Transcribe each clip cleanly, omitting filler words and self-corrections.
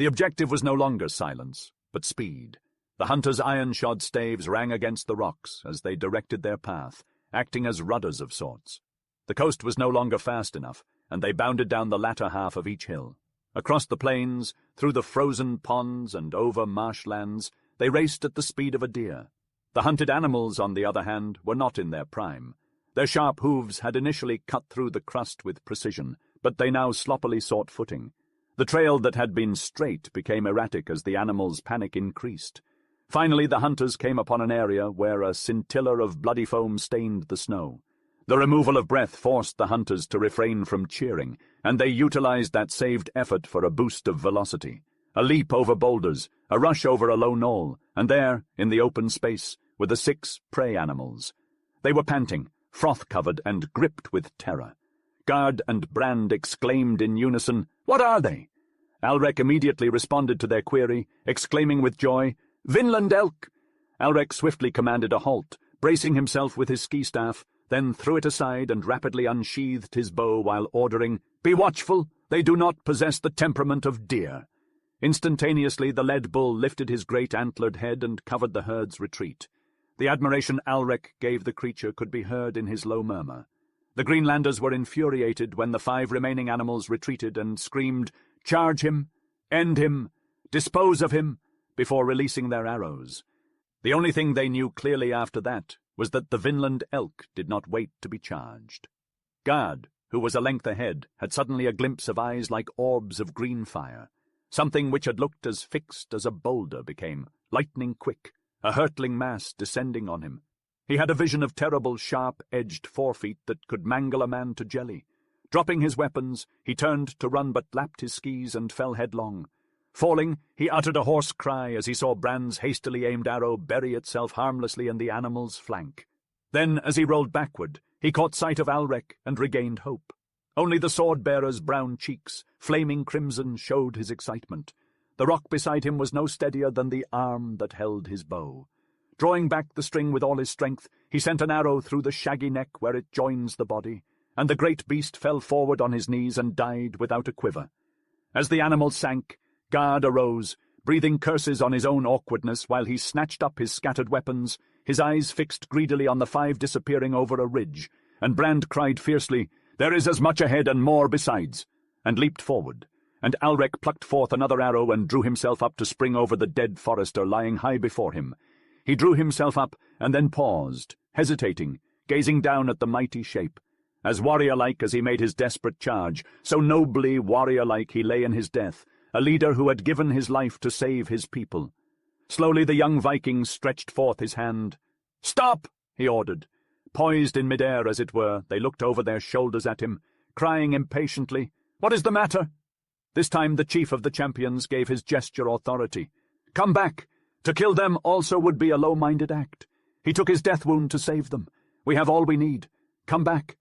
The objective was no longer silence, but speed. The hunters' iron-shod staves rang against the rocks as they directed their path, acting as rudders of sorts. The coast was no longer fast enough, and they bounded down the latter half of each hill. Across the plains, through the frozen ponds and over marshlands, they raced at the speed of a deer. The hunted animals, on the other hand, were not in their prime. Their sharp hooves had initially cut through the crust with precision, but they now sloppily sought footing. The trail that had been straight became erratic as the animals' panic increased. Finally, the hunters came upon an area where a scintilla of bloody foam stained the snow. The removal of breath forced the hunters to refrain from cheering, and they utilized that saved effort for a boost of velocity. A leap over boulders, a rush over a low knoll, and there, in the open space, were the 6 prey animals. They were panting, froth-covered and gripped with terror. Gard and Brand exclaimed in unison, "What are they?" Alrek immediately responded to their query, exclaiming with joy, "Vinland elk!" Alrek swiftly commanded a halt, bracing himself with his ski-staff, then threw it aside and rapidly unsheathed his bow while ordering, "Be watchful, they do not possess the temperament of deer." Instantaneously the lead bull lifted his great antlered head and covered the herd's retreat. The admiration Alrek gave the creature could be heard in his low murmur. The Greenlanders were infuriated when the 5 remaining animals retreated and screamed, "Charge him! End him! Dispose of him!" before releasing their arrows. The only thing they knew clearly after that was that the Vinland elk did not wait to be charged. Gard, who was a length ahead, had suddenly a glimpse of eyes like orbs of green fire. Something which had looked as fixed as a boulder became lightning quick, a hurtling mass descending on him. He had a vision of terrible, sharp-edged forefeet that could mangle a man to jelly. Dropping his weapons, he turned to run but lapped his skis and fell headlong. Falling, he uttered a hoarse cry as he saw Brand's hastily aimed arrow bury itself harmlessly in the animal's flank. Then, as he rolled backward, he caught sight of Alrek and regained hope. Only the sword-bearer's brown cheeks, flaming crimson, showed his excitement. The rock beside him was no steadier than the arm that held his bow. Drawing back the string with all his strength, he sent an arrow through the shaggy neck where it joins the body, and the great beast fell forward on his knees and died without a quiver. As the animal sank, Gard arose, breathing curses on his own awkwardness while he snatched up his scattered weapons, his eyes fixed greedily on the 5 disappearing over a ridge, and Brand cried fiercely, "There is as much ahead and more besides," and leaped forward, and Alrek plucked forth another arrow and drew himself up to spring over the dead forester lying high before him. He drew himself up and then paused, hesitating, gazing down at the mighty shape. As warrior-like as he made his desperate charge, so nobly warrior-like he lay in his death, a leader who had given his life to save his people. Slowly the young Viking stretched forth his hand. "Stop!" he ordered. Poised in mid-air, as it were, they looked over their shoulders at him, crying impatiently, "What is the matter?" This time the chief of the champions gave his gesture authority. "Come back! To kill them also would be a low-minded act. He took his death wound to save them. We have all we need. Come back."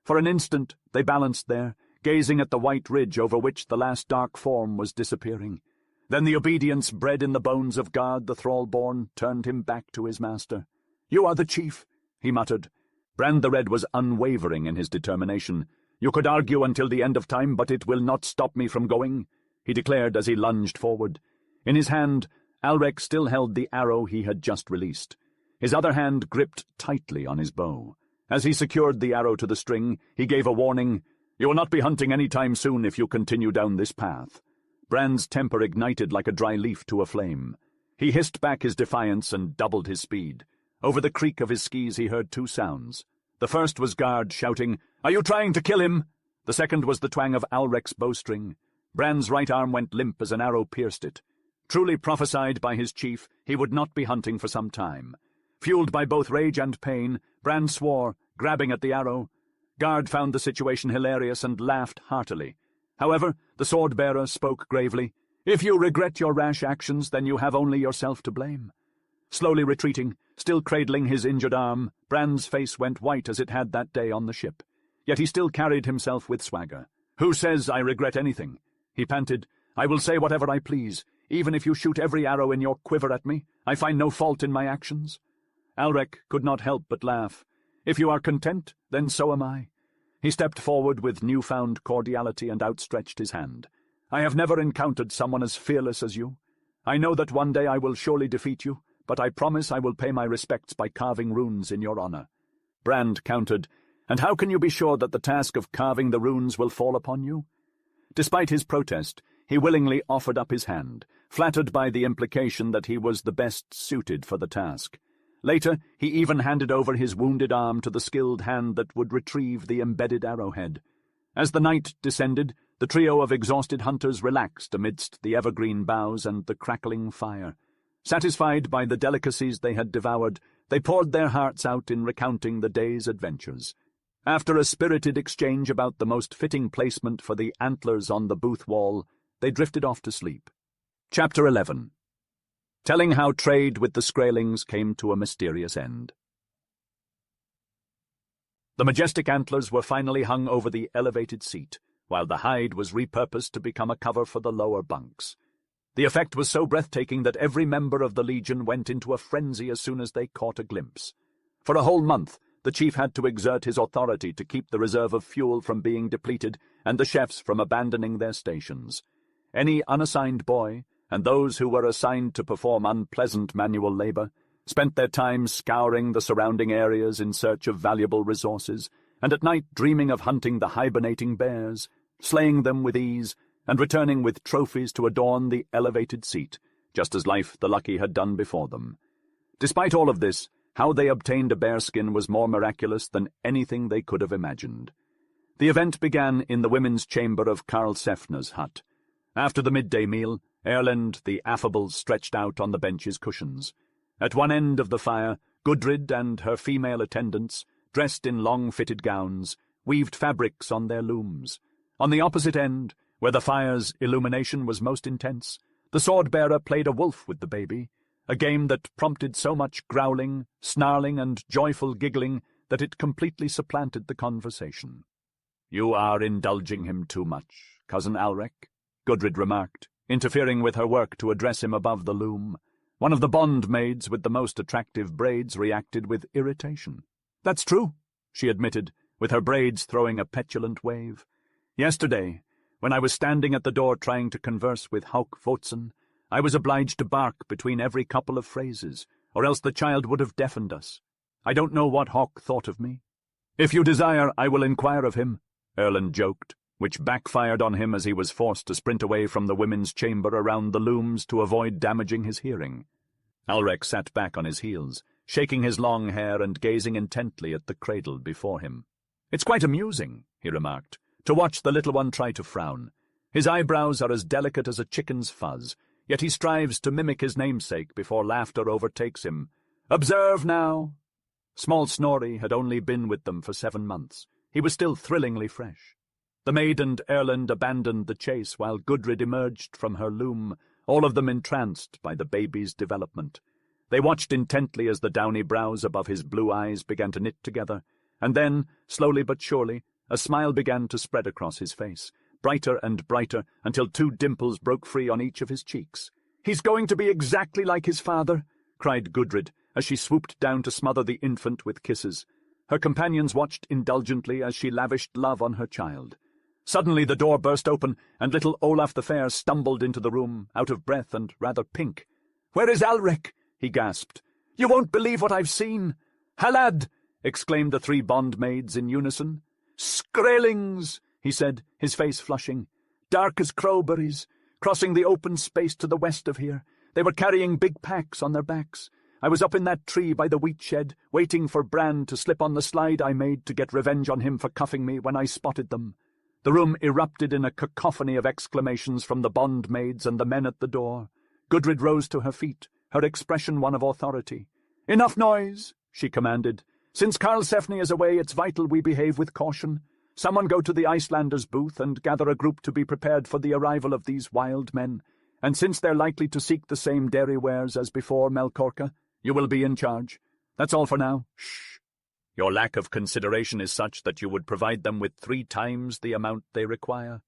For an instant they balanced there, gazing at the white ridge over which the last dark form was disappearing. Then the obedience bred in the bones of Gard the thrall-born turned him back to his master. "You are the chief," he muttered. Brand the Red was unwavering in his determination. "You could argue until the end of time, but it will not stop me from going," he declared as he lunged forward. In his hand, Alrek still held the arrow he had just released. His other hand gripped tightly on his bow. As he secured the arrow to the string, he gave a warning, "You will not be hunting any time soon if you continue down this path." Brand's temper ignited like a dry leaf to a flame. He hissed back his defiance and doubled his speed. Over the creak of his skis he heard 2 sounds. The first was Gard shouting, "Are you trying to kill him?" The second was the twang of Alrek's bowstring. Brand's right arm went limp as an arrow pierced it. Truly prophesied by his chief, he would not be hunting for some time. Fueled by both rage and pain, Brand swore, grabbing at the arrow. Gard found the situation hilarious and laughed heartily. However, the sword-bearer spoke gravely, "If you regret your rash actions, then you have only yourself to blame." Slowly retreating, still cradling his injured arm, Brand's face went white as it had that day on the ship. Yet he still carried himself with swagger. "Who says I regret anything?" he panted. "I will say whatever I please. Even if you shoot every arrow in your quiver at me, I find no fault in my actions." Alrek could not help but laugh. "If you are content, then so am I." He stepped forward with newfound cordiality and outstretched his hand. I have never encountered someone as fearless as you. I know that one day I will surely defeat you, but I promise I will pay my respects by carving runes in your honor." Brand countered, "And how can you be sure that the task of carving the runes will fall upon you?" Despite his protest, he willingly offered up his hand, flattered by the implication that he was the best suited for the task. Later, he even handed over his wounded arm to the skilled hand that would retrieve the embedded arrowhead. As the night descended, the trio of exhausted hunters relaxed amidst the evergreen boughs and the crackling fire. Satisfied by the delicacies they had devoured, they poured their hearts out in recounting the day's adventures. After a spirited exchange about the most fitting placement for the antlers on the booth wall, they drifted off to sleep. Chapter 11. Telling how trade with the Skraelings came to a mysterious end. The majestic antlers were finally hung over the elevated seat, while the hide was repurposed to become a cover for the lower bunks. The effect was so breathtaking that every member of the Legion went into a frenzy as soon as they caught a glimpse. For a whole month, the chief had to exert his authority to keep the reserve of fuel from being depleted and the chefs from abandoning their stations. Any unassigned boy, and those who were assigned to perform unpleasant manual labor, spent their time scouring the surrounding areas in search of valuable resources, and at night dreaming of hunting the hibernating bears, slaying them with ease, and returning with trophies to adorn the elevated seat, just as Life the Lucky had done before them. Despite all of this, how they obtained a bearskin was more miraculous than anything they could have imagined. The event began in the women's chamber of Karlsefne's hut. After the midday meal, Erlend the Affable stretched out on the bench's cushions. At one end of the fire, Gudrid and her female attendants, dressed in long-fitted gowns, weaved fabrics on their looms. On the opposite end, where the fire's illumination was most intense, the sword-bearer played a wolf with the baby, a game that prompted so much growling, snarling, and joyful giggling that it completely supplanted the conversation. "You are indulging him too much, Cousin Alrek," Gudrid remarked, interfering with her work to address him above the loom. One of the bondmaids with the most attractive braids reacted with irritation. "That's true," she admitted, with her braids throwing a petulant wave. "Yesterday, when I was standing at the door trying to converse with Hauk Votson, I was obliged to bark between every couple of phrases, or else the child would have deafened us. I don't know what Hauk thought of me." "If you desire, I will inquire of him," Erlend joked, which backfired on him as he was forced to sprint away from the women's chamber around the looms to avoid damaging his hearing. Alrek sat back on his heels, shaking his long hair and gazing intently at the cradle before him. "It's quite amusing," he remarked, "to watch the little one try to frown. His eyebrows are as delicate as a chicken's fuzz, yet he strives to mimic his namesake before laughter overtakes him. Observe now!" Small Snorri had only been with them for 7 months. He was still thrillingly fresh. The maid and Erlend abandoned the chase while Gudrid emerged from her loom, all of them entranced by the baby's development. They watched intently as the downy brows above his blue eyes began to knit together, and then, slowly but surely, a smile began to spread across his face, brighter and brighter, until 2 dimples broke free on each of his cheeks. "He's going to be exactly like his father," cried Gudrid, as she swooped down to smother the infant with kisses. Her companions watched indulgently as she lavished love on her child. Suddenly the door burst open, and little Olaf the Fair stumbled into the room, out of breath and rather pink. "Where is Alrek?" he gasped. "You won't believe what I've seen." "Halad!" exclaimed the 3 bondmaids in unison. "Skraelings!" he said, his face flushing. "Dark as crowberries, crossing the open space to the west of here. They were carrying big packs on their backs. I was up in that tree by the wheat shed, waiting for Bran to slip on the slide I made to get revenge on him for cuffing me when I spotted them." The room erupted in a cacophony of exclamations from the bondmaids and the men at the door. Gudrid rose to her feet, her expression one of authority. "Enough noise," she commanded. "Since Karlsefne is away, it's vital we behave with caution. Someone go to the Icelander's booth and gather a group to be prepared for the arrival of these wild men. And since they're likely to seek the same dairy wares as before, Melkorka, you will be in charge. That's all for now. Shh. Your lack of consideration is such that you would provide them with 3 times the amount they require.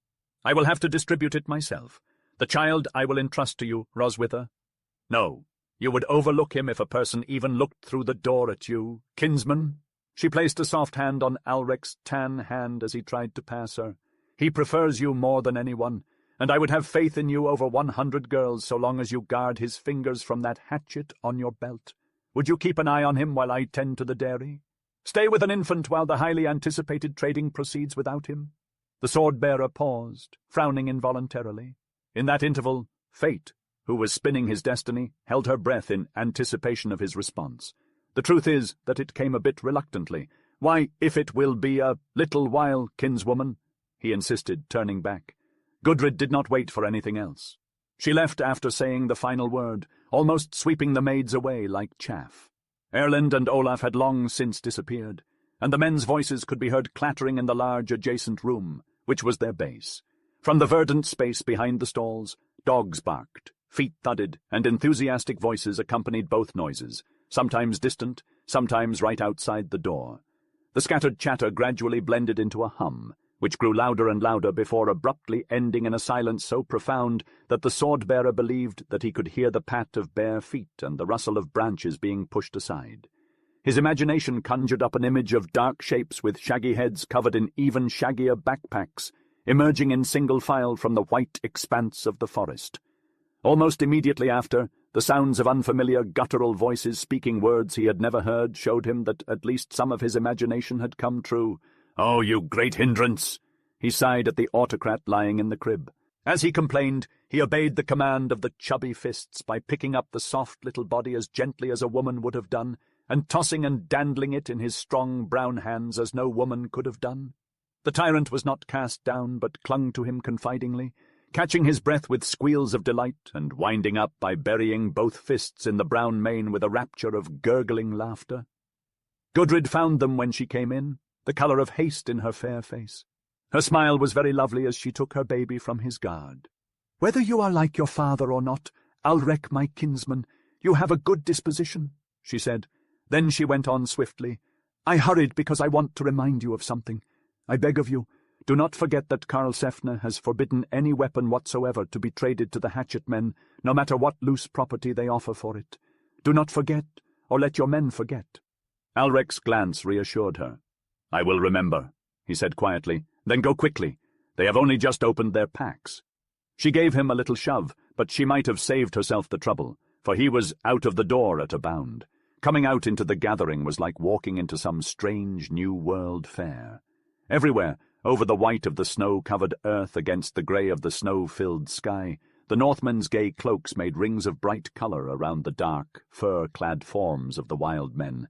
I will have to distribute it myself. The child I will entrust to you, Roswitha. No, you would overlook him if a person even looked through the door at you, kinsman." She placed a soft hand on Alrek's tan hand as he tried to pass her. "He prefers you more than anyone, and I would have faith in you over 100 girls so long as you guard his fingers from that hatchet on your belt. Would you keep an eye on him while I tend to the dairy? Stay with an infant while the highly anticipated trading proceeds without him?" The sword-bearer paused, frowning involuntarily. In that interval, Fate, who was spinning his destiny, held her breath in anticipation of his response. The truth is that it came a bit reluctantly. "Why, if it will be a little while, kinswoman," he insisted, turning back. Gudrid did not wait for anything else. She left after saying the final word, almost sweeping the maids away like chaff. Erlend and Olaf had long since disappeared, and the men's voices could be heard clattering in the large adjacent room, which was their base. From the verdant space behind the stalls, dogs barked, feet thudded, and enthusiastic voices accompanied both noises, sometimes distant, sometimes right outside the door. The scattered chatter gradually blended into a hum, which grew louder and louder before abruptly ending in a silence so profound that the sword-bearer believed that he could hear the pat of bare feet and the rustle of branches being pushed aside. His imagination conjured up an image of dark shapes with shaggy heads covered in even shaggier backpacks, emerging in single file from the white expanse of the forest. Almost immediately after, the sounds of unfamiliar guttural voices speaking words he had never heard showed him that at least some of his imagination had come true. "Oh, you great hindrance!" he sighed at the autocrat lying in the crib. As he complained, he obeyed the command of the chubby fists by picking up the soft little body as gently as a woman would have done, and tossing and dandling it in his strong brown hands as no woman could have done. The tyrant was not cast down, but clung to him confidingly, catching his breath with squeals of delight and winding up by burying both fists in the brown mane with a rapture of gurgling laughter. Gudrid found them when she came in, the colour of haste in her fair face. Her smile was very lovely as she took her baby from his guard. "Whether you are like your father or not, Alrek, my kinsman, you have a good disposition," she said. Then she went on swiftly. "I hurried because I want to remind you of something. I beg of you, do not forget that Karlsefne has forbidden any weapon whatsoever to be traded to the hatchet-men, no matter what loose property they offer for it. Do not forget, or let your men forget." Alrek's glance reassured her. "I will remember," he said quietly. "Then go quickly. They have only just opened their packs." She gave him a little shove, but she might have saved herself the trouble, for he was out of the door at a bound. Coming out into the gathering was like walking into some strange new world fair. Everywhere, over the white of the snow-covered earth against the grey of the snow-filled sky, the Northmen's gay cloaks made rings of bright colour around the dark, fur-clad forms of the wild men.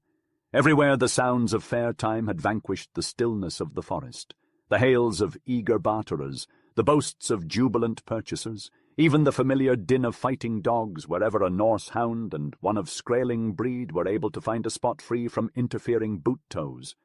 Everywhere the sounds of fair time had vanquished the stillness of the forest, the hails of eager barterers, the boasts of jubilant purchasers, even the familiar din of fighting dogs wherever a Norse hound and one of Skraeling breed were able to find a spot free from interfering boot-toes.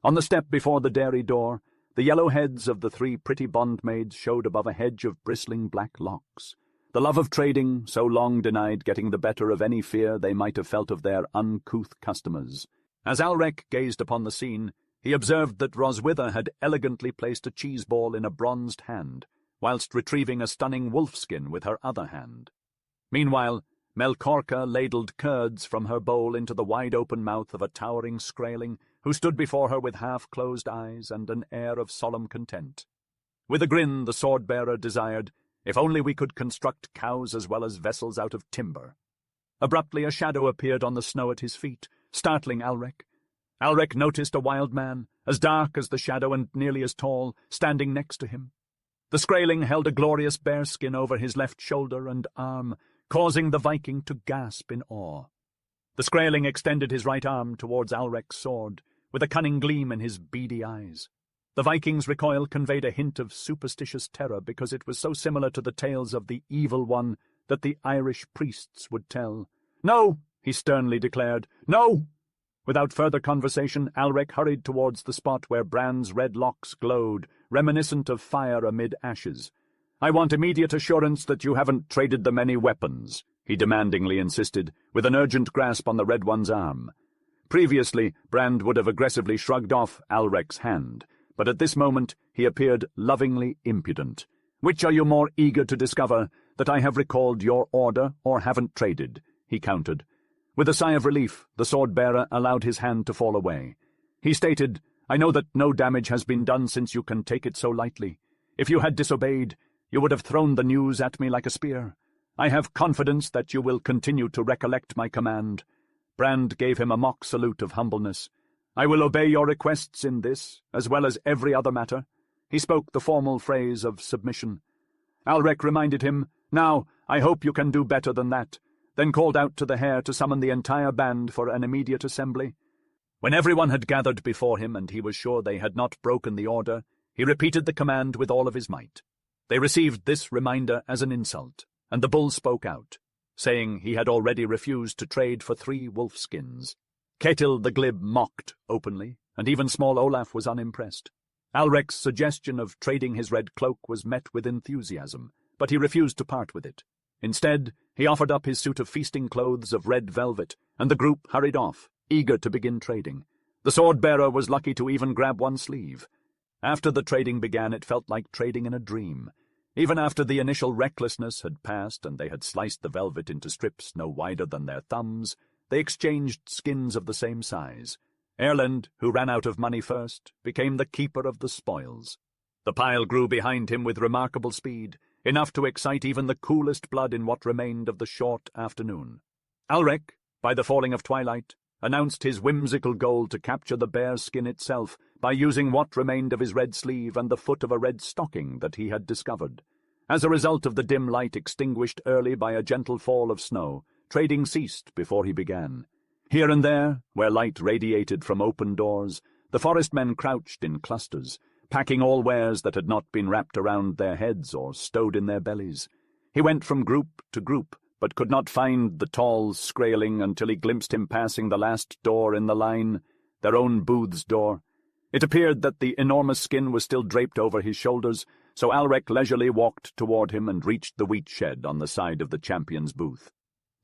On the step before the dairy door, the yellow heads of the 3 pretty bondmaids showed above a hedge of bristling black locks. The love of trading, so long denied, getting the better of any fear they might have felt of their uncouth customers. As Alrek gazed upon the scene, he observed that Roswitha had elegantly placed a cheese ball in a bronzed hand, whilst retrieving a stunning wolfskin with her other hand. Meanwhile, Melkorka ladled curds from her bowl into the wide-open mouth of a towering Skraeling, who stood before her with half-closed eyes and an air of solemn content. With a grin, the sword-bearer desired, "If only we could construct cows as well as vessels out of timber." Abruptly a shadow appeared on the snow at his feet, startling Alrek. Alrek noticed a wild man, as dark as the shadow and nearly as tall, standing next to him. The Skraeling held a glorious bearskin over his left shoulder and arm, causing the Viking to gasp in awe. The Skraeling extended his right arm towards Alrek's sword, with a cunning gleam in his beady eyes. The Viking's recoil conveyed a hint of superstitious terror because it was so similar to the tales of the Evil One that the Irish priests would tell. "No!" he sternly declared. "No!" Without further conversation, Alrek hurried towards the spot where Bran's red locks glowed, reminiscent of fire amid ashes. "I want immediate assurance that you haven't traded them any weapons," he demandingly insisted, with an urgent grasp on the Red One's arm. Previously, Brand would have aggressively shrugged off Alrek's hand, but at this moment he appeared lovingly impudent. "Which are you more eager to discover, that I have recalled your order or haven't traded?" he countered. With a sigh of relief, the sword-bearer allowed his hand to fall away. He stated, "I know that no damage has been done since you can take it so lightly. If you had disobeyed, you would have thrown the news at me like a spear. I have confidence that you will continue to recollect my command." Brand gave him a mock salute of humbleness. "I will obey your requests in this, as well as every other matter." He spoke the formal phrase of submission. Alrek reminded him, "Now, I hope you can do better than that," then called out to the hare to summon the entire band for an immediate assembly. When everyone had gathered before him and he was sure they had not broken the order, he repeated the command with all of his might. They received this reminder as an insult, and the bull spoke out, saying he had already refused to trade for 3 wolf skins. Ketil the glib mocked openly, and even small Olaf was unimpressed. Alrek's suggestion of trading his red cloak was met with enthusiasm, but he refused to part with it. Instead, he offered up his suit of feasting clothes of red velvet, and the group hurried off, eager to begin trading. The sword-bearer was lucky to even grab one sleeve. After the trading began, it felt like trading in a dream. Even after the initial recklessness had passed and they had sliced the velvet into strips no wider than their thumbs, they exchanged skins of the same size. Erland, who ran out of money first, became the keeper of the spoils. The pile grew behind him with remarkable speed, enough to excite even the coolest blood in what remained of the short afternoon. Alrek, by the falling of twilight, announced his whimsical goal to capture the bear skin itself by using what remained of his red sleeve and the foot of a red stocking that he had discovered. As a result of the dim light extinguished early by a gentle fall of snow, trading ceased before he began. Here and there, where light radiated from open doors, the forest men crouched in clusters, packing all wares that had not been wrapped around their heads or stowed in their bellies. He went from group to group, but could not find the tall Skraeling until he glimpsed him passing the last door in the line, their own booth's door. It appeared that the enormous skin was still draped over his shoulders, so Alrek leisurely walked toward him and reached the wheat shed on the side of the champion's booth.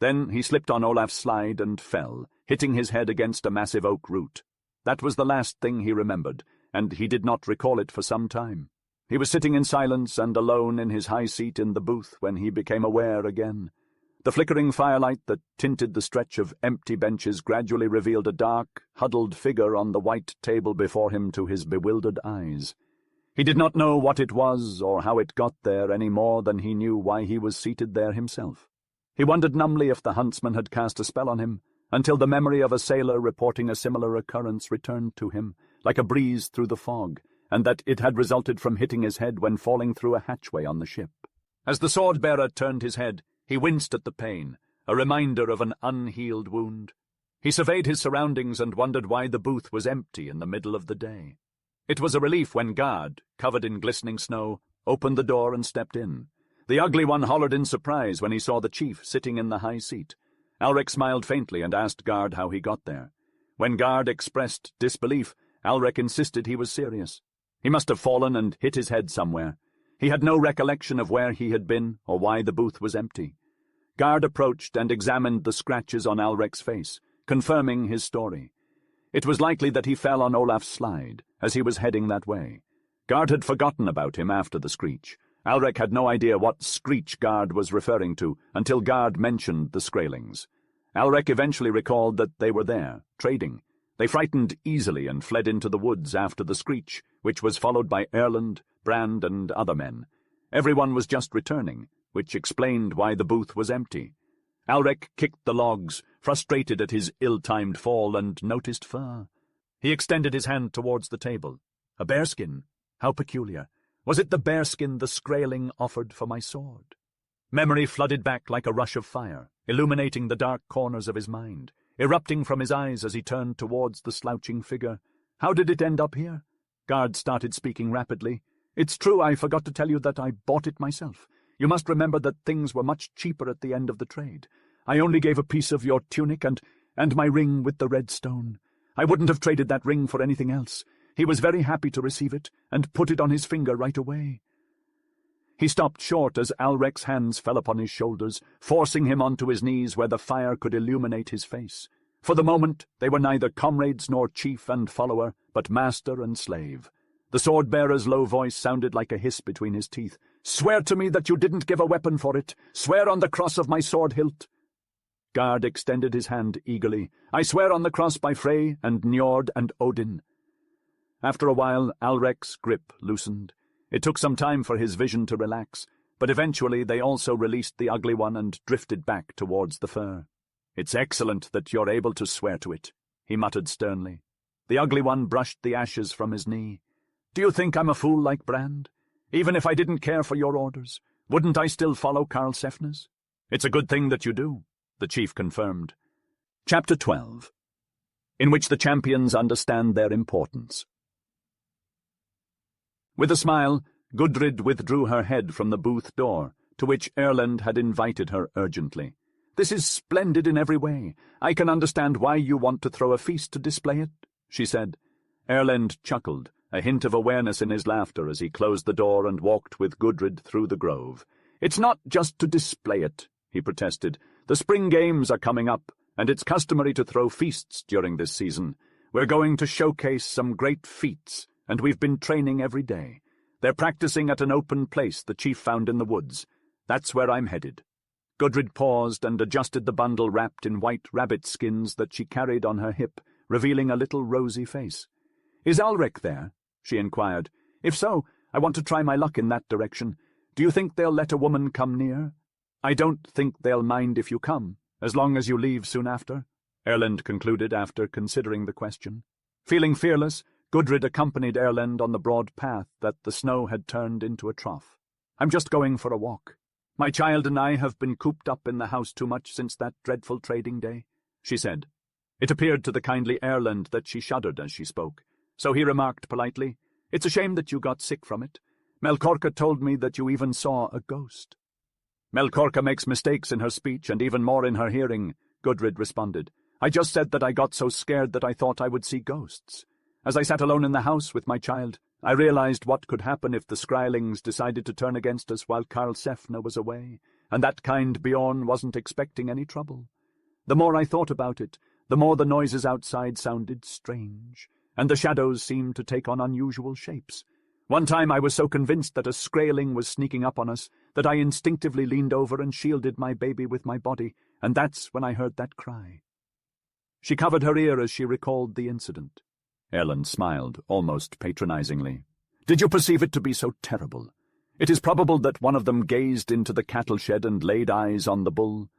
Then he slipped on Olaf's slide and fell, hitting his head against a massive oak root. That was the last thing he remembered, and he did not recall it for some time. He was sitting in silence and alone in his high seat in the booth when he became aware again. The flickering firelight that tinted the stretch of empty benches gradually revealed a dark, huddled figure on the white table before him to his bewildered eyes. He did not know what it was or how it got there any more than he knew why he was seated there himself. He wondered numbly if the huntsman had cast a spell on him, until the memory of a sailor reporting a similar occurrence returned to him, like a breeze through the fog, and that it had resulted from hitting his head when falling through a hatchway on the ship. As the sword-bearer turned his head, he winced at the pain, a reminder of an unhealed wound. He surveyed his surroundings and wondered why the booth was empty in the middle of the day. It was a relief when Gard, covered in glistening snow, opened the door and stepped in. The ugly one hollered in surprise when he saw the chief sitting in the high seat. Alrek smiled faintly and asked Gard how he got there. When Gard expressed disbelief, Alrek insisted he was serious. He must have fallen and hit his head somewhere. He had no recollection of where he had been or why the booth was empty. Gard approached and examined the scratches on Alrek's face, confirming his story. It was likely that he fell on Olaf's slide, as he was heading that way. Gard had forgotten about him after the screech. Alrek had no idea what screech Gard was referring to until Gard mentioned the Skraelings. Alrek eventually recalled that they were there, trading. They frightened easily and fled into the woods after the screech, which was followed by Erland, Brand, and other men. Everyone was just returning, which explained why the booth was empty. Alrek kicked the logs, frustrated at his ill-timed fall, and noticed fur. He extended his hand towards the table. A bearskin? How peculiar. Was it the bearskin the Skraeling offered for my sword? Memory flooded back like a rush of fire, illuminating the dark corners of his mind, erupting from his eyes as he turned towards the slouching figure. How did it end up here? Gard started speaking rapidly. It's true, I forgot to tell you that I bought it myself. You must remember that things were much cheaper at the end of the trade. I only gave a piece of your tunic and my ring with the red stone. I wouldn't have traded that ring for anything else. He was very happy to receive it, and put it on his finger right away. He stopped short as Alrek's hands fell upon his shoulders, forcing him onto his knees where the fire could illuminate his face. For the moment, they were neither comrades nor chief and follower, but master and slave. The sword-bearer's low voice sounded like a hiss between his teeth. "Swear to me that you didn't give a weapon for it. Swear on the cross of my sword hilt." Gard extended his hand eagerly. "I swear on the cross by Frey and Njord and Odin." After a while, Alrek's grip loosened. It took some time for his vision to relax, but eventually they also released the ugly one and drifted back towards the fir. "It's excellent that you're able to swear to it," he muttered sternly. The ugly one brushed the ashes from his knee. "Do you think I'm a fool like Brand? Even if I didn't care for your orders, wouldn't I still follow Karlsefne's?" "It's a good thing that you do," the chief confirmed. Chapter 12, in which the champions understand their importance. With a smile, Gudrid withdrew her head from the booth door, to which Erlend had invited her urgently. "This is splendid in every way. I can understand why you want to throw a feast to display it," she said. Erlend chuckled, a hint of awareness in his laughter as he closed the door and walked with Gudrid through the grove. "It's not just to display it," he protested. "The spring games are coming up, and it's customary to throw feasts during this season. We're going to showcase some great feats, and we've been training every day. They're practicing at an open place the chief found in the woods. That's where I'm headed." Gudrid paused and adjusted the bundle wrapped in white rabbit skins that she carried on her hip, revealing a little rosy face. "Is Alric there?" she inquired. "If so, I want to try my luck in that direction. Do you think they'll let a woman come near?" "I don't think they'll mind if you come, as long as you leave soon after," Erlend concluded after considering the question. Feeling fearless, Gudrid accompanied Erlend on the broad path that the snow had turned into a trough. "I'm just going for a walk. My child and I have been cooped up in the house too much since that dreadful trading day," she said. It appeared to the kindly Erlend that she shuddered as she spoke, so he remarked politely, "It's a shame that you got sick from it. Melkorka told me that you even saw a ghost." "Melkorka makes mistakes in her speech and even more in her hearing," Gudrid responded. "I just said that I got so scared that I thought I would see ghosts. As I sat alone in the house with my child, I realized what could happen if the Skrylings decided to turn against us while Karlsefne was away, and that kind Bjorn wasn't expecting any trouble. The more I thought about it, the more the noises outside sounded strange, and the shadows seemed to take on unusual shapes. One time I was so convinced that a Skrayling was sneaking up on us that I instinctively leaned over and shielded my baby with my body, and that's when I heard that cry." She covered her ear as she recalled the incident. Erlend smiled, almost patronizingly. "Did you perceive it to be so terrible? It is probable that one of them gazed into the cattle shed and laid eyes on the bull."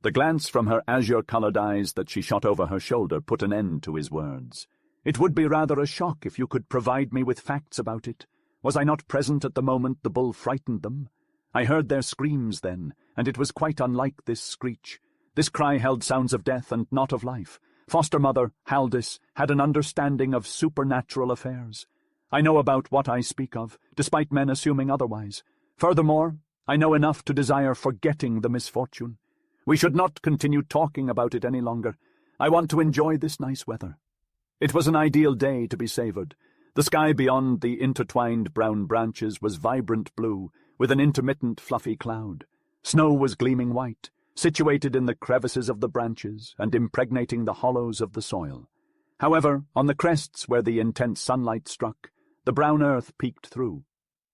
The glance from her azure-colored eyes that she shot over her shoulder put an end to his words. "It would be rather a shock if you could provide me with facts about it. Was I not present at the moment the bull frightened them? I heard their screams then, and it was quite unlike this screech. This cry held sounds of death and not of life. Foster-mother, Haldis, had an understanding of supernatural affairs. I know about what I speak of, despite men assuming otherwise. Furthermore, I know enough to desire forgetting the misfortune. We should not continue talking about it any longer. I want to enjoy this nice weather." It was an ideal day to be savored. The sky beyond the intertwined brown branches was vibrant blue, with an intermittent fluffy cloud. Snow was gleaming white, situated in the crevices of the branches and impregnating the hollows of the soil. However, on the crests where the intense sunlight struck, the brown earth peeked through.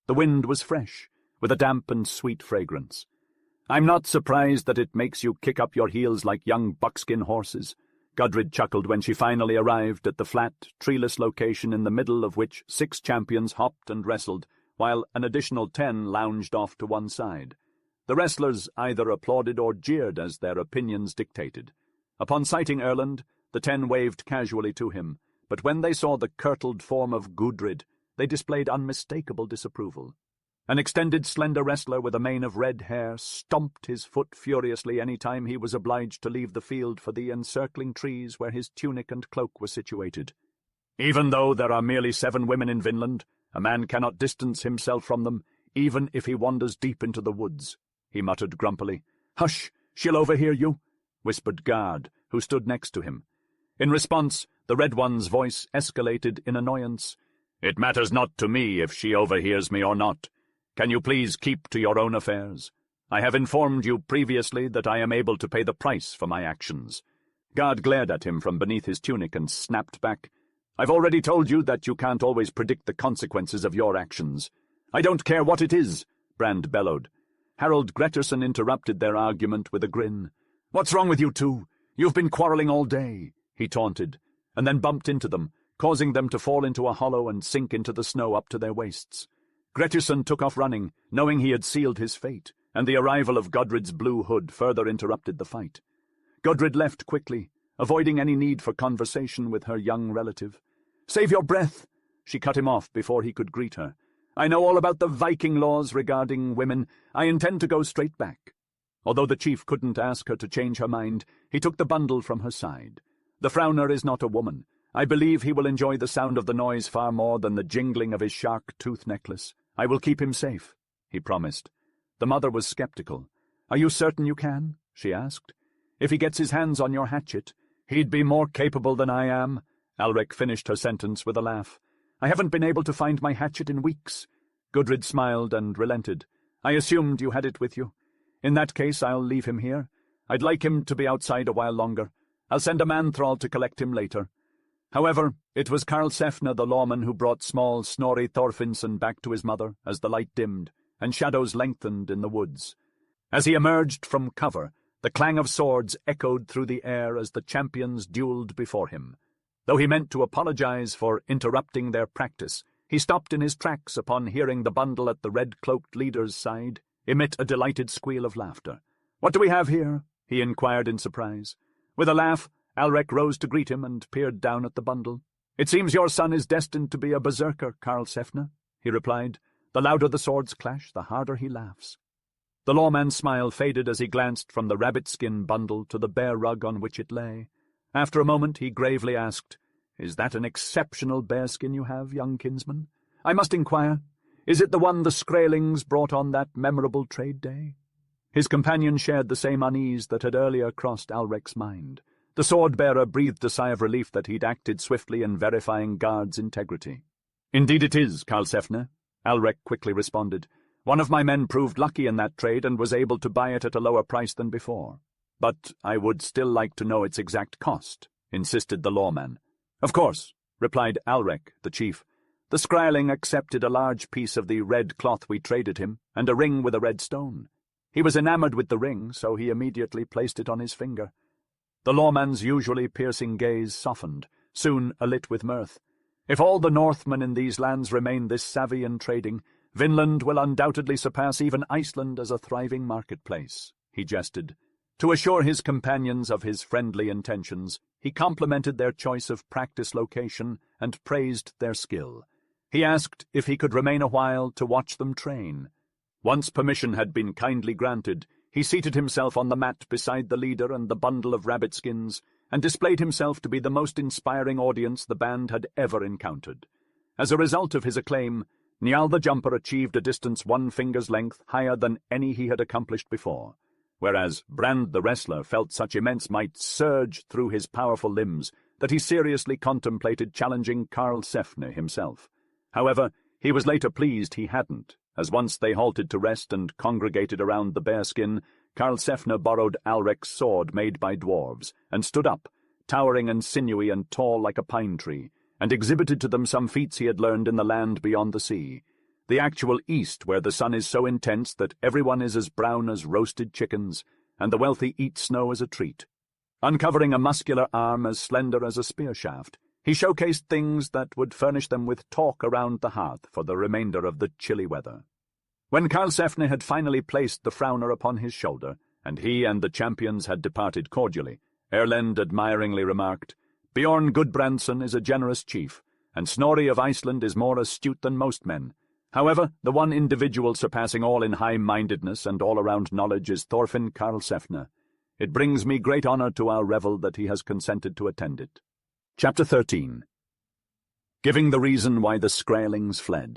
The wind was fresh, with a damp and sweet fragrance. "I'm not surprised that it makes you kick up your heels like young buckskin horses," Gudrid chuckled when she finally arrived at the flat, treeless location in the middle of which 6 champions hopped and wrestled, while an additional 10 lounged off to one side. The wrestlers either applauded or jeered as their opinions dictated. Upon sighting Erlend, the 10 waved casually to him, but when they saw the kirtled form of Gudrid, they displayed unmistakable disapproval. An extended, slender wrestler with a mane of red hair stomped his foot furiously any time he was obliged to leave the field for the encircling trees where his tunic and cloak were situated. "Even though there are merely 7 women in Vinland, a man cannot distance himself from them, even if he wanders deep into the woods," he muttered grumpily. "Hush, she'll overhear you," whispered Gard, who stood next to him. In response, the Red One's voice escalated in annoyance. "It matters not to me if she overhears me or not. Can you please keep to your own affairs? I have informed you previously that I am able to pay the price for my actions." Gard glared at him from beneath his tunic and snapped back. "I've already told you that you can't always predict the consequences of your actions." "I don't care what it is," Brand bellowed. Harold Gretterson interrupted their argument with a grin. "What's wrong with you two? You've been quarreling all day," he taunted, and then bumped into them, causing them to fall into a hollow and sink into the snow up to their waists. Grettirson took off running, knowing he had sealed his fate, and the arrival of Gudrid's blue hood further interrupted the fight. Gudrid left quickly, avoiding any need for conversation with her young relative. "Save your breath!" She cut him off before he could greet her. "I know all about the Viking laws regarding women. I intend to go straight back." Although the chief couldn't ask her to change her mind, he took the bundle from her side. "The Frowner is not a woman. I believe he will enjoy the sound of the noise far more than the jingling of his shark tooth necklace. I will keep him safe," he promised. The mother was skeptical. "Are you certain you can?" she asked. "If he gets his hands on your hatchet, he'd be more capable than I am." Alrek finished her sentence with a laugh. "I haven't been able to find my hatchet in weeks." Gudrid smiled and relented. "I assumed you had it with you. In that case, I'll leave him here. I'd like him to be outside a while longer. I'll send a man-thrall to collect him later." However, it was Karlsefne the lawman who brought small Snorri Thorfinnsson back to his mother as the light dimmed and shadows lengthened in the woods. As he emerged from cover, the clang of swords echoed through the air as the champions duelled before him. Though he meant to apologize for interrupting their practice, he stopped in his tracks upon hearing the bundle at the red-cloaked leader's side emit a delighted squeal of laughter. "What do we have here?" he inquired in surprise. With a laugh, Alrek rose to greet him and peered down at the bundle. "It seems your son is destined to be a berserker, Karlsefne," he replied. "The louder the swords clash, the harder he laughs." The lawman's smile faded as he glanced from the rabbit-skin bundle to the bear rug on which it lay. After a moment he gravely asked, "Is that an exceptional bearskin you have, young kinsman? I must inquire, is it the one the Skraelings brought on that memorable trade day?" His companion shared the same unease that had earlier crossed Alrek's mind. The sword-bearer breathed a sigh of relief that he'd acted swiftly in verifying Gard's integrity. "Indeed it is, Karlsefne," Alrek quickly responded. "One of my men proved lucky in that trade and was able to buy it at a lower price than before. But I would still like to know its exact cost," insisted the lawman. "Of course," replied Alrek, the chief. "The Skraeling accepted a large piece of the red cloth we traded him, and a ring with a red stone. He was enamored with the ring, so he immediately placed it on his finger." The lawman's usually piercing gaze softened, soon alit with mirth. "If all the Northmen in these lands remain this savvy in trading, Vinland will undoubtedly surpass even Iceland as a thriving marketplace," he jested. To assure his companions of his friendly intentions, he complimented their choice of practice location and praised their skill. He asked if he could remain a while to watch them train. Once permission had been kindly granted, he seated himself on the mat beside the leader and the bundle of rabbit skins, and displayed himself to be the most inspiring audience the band had ever encountered. As a result of his acclaim, Niall the Jumper achieved a distance 1 finger's length higher than any he had accomplished before, whereas Brand the wrestler felt such immense might surge through his powerful limbs that he seriously contemplated challenging Karlsefne himself. However, he was later pleased he hadn't, as once they halted to rest and congregated around the bearskin, Karlsefne borrowed Alrek's sword made by dwarves, and stood up, towering and sinewy and tall like a pine tree, and exhibited to them some feats he had learned in the land beyond the sea, the actual East, where the sun is so intense that everyone is as brown as roasted chickens, and the wealthy eat snow as a treat. Uncovering a muscular arm as slender as a spear shaft, he showcased things that would furnish them with talk around the hearth for the remainder of the chilly weather. When Karlsefne had finally placed the Frowner upon his shoulder, and he and the champions had departed cordially, Erlend admiringly remarked, "Bjorn Gudbrandsson is a generous chief, and Snorri of Iceland is more astute than most men. However, the one individual surpassing all in high-mindedness and all-around knowledge is Thorfinn Karlsefne. It brings me great honor to our revel that he has consented to attend it." Chapter 13. Giving the reason why the Skraelings fled.